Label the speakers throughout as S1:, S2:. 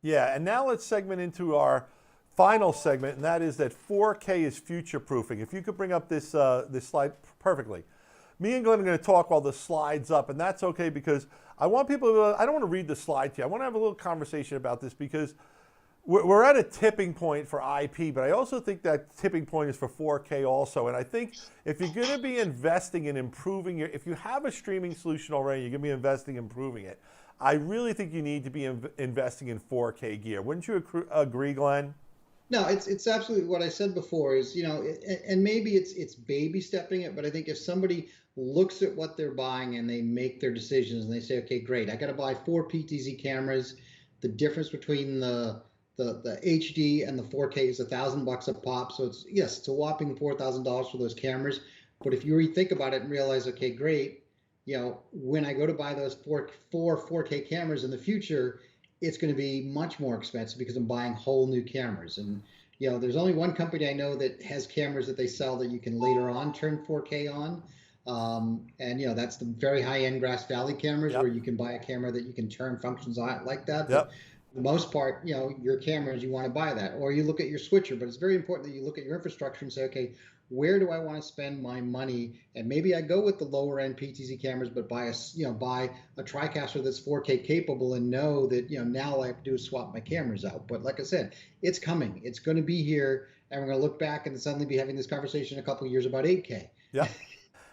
S1: Yeah, and now let's segment into our final segment, and that is that 4K is future proofing. If you could bring up this slide perfectly. Me and Glenn are going to talk while the slide's up, and that's okay because I want people to, I don't want to read the slide to you. I want to have a little conversation about this because we're at a tipping point for IP, but I also think that tipping point is for 4K also. And I think if you're going to be investing in improving if you have a streaming solution already, you're going to be investing in improving it. I really think you need to be investing in 4K gear. Wouldn't you agree, Glenn?
S2: No, it's absolutely what I said before is, and maybe it's baby stepping it, but I think if somebody looks at what they're buying and they make their decisions and they say, okay, great, I got to buy 4 PTZ cameras. The difference between the HD and the 4K is $1,000 a pop. So it's a whopping $4,000 for those cameras. But if you really think about it and realize, okay, great, when I go to buy those four 4K cameras in the future, it's going to be much more expensive because I'm buying whole new cameras. And there's only one company I know that has cameras that they sell that you can later on turn 4K on. And that's the very high-end Grass Valley cameras.
S1: Yep.
S2: Where you can buy a camera that you can turn functions on like that.
S1: Yep.
S2: But for the most part, your cameras, you want to buy that, or you look at your switcher. But it's very important that you look at your infrastructure and say, okay, where do I want to spend my money? And maybe I go with the lower end PTZ cameras, but buy a TriCaster that's 4K capable and know that, now all I have to do is swap my cameras out. But like I said, it's coming. It's going to be here. And we're going to look back and suddenly be having this conversation in a couple of years about 8K.
S1: Yeah.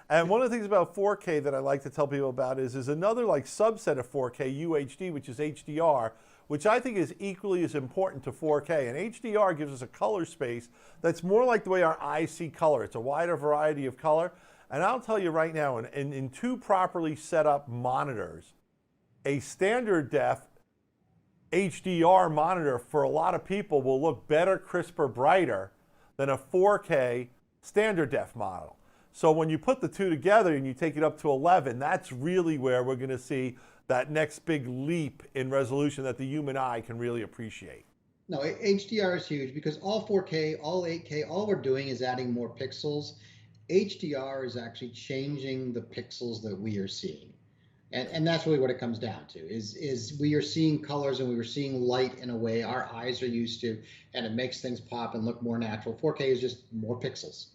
S1: And one of the things about 4K that I like to tell people about is another like subset of 4K, UHD, which is HDR, which I think is equally as important to 4K. And HDR gives us a color space that's more like the way our eyes see color. It's a wider variety of color. And I'll tell you right now, in 2 properly set up monitors, a standard def HDR monitor for a lot of people will look better, crisper, brighter than a 4K standard def model. So when you put the two together and you take it up to 11, that's really where we're going to see that next big leap in resolution that the human eye can really appreciate.
S2: No, HDR is huge because all 4K, all 8K, all we're doing is adding more pixels. HDR is actually changing the pixels that we are seeing. And that's really what it comes down to is we are seeing colors and we are seeing light in a way our eyes are used to, and it makes things pop and look more natural. 4K is just more pixels.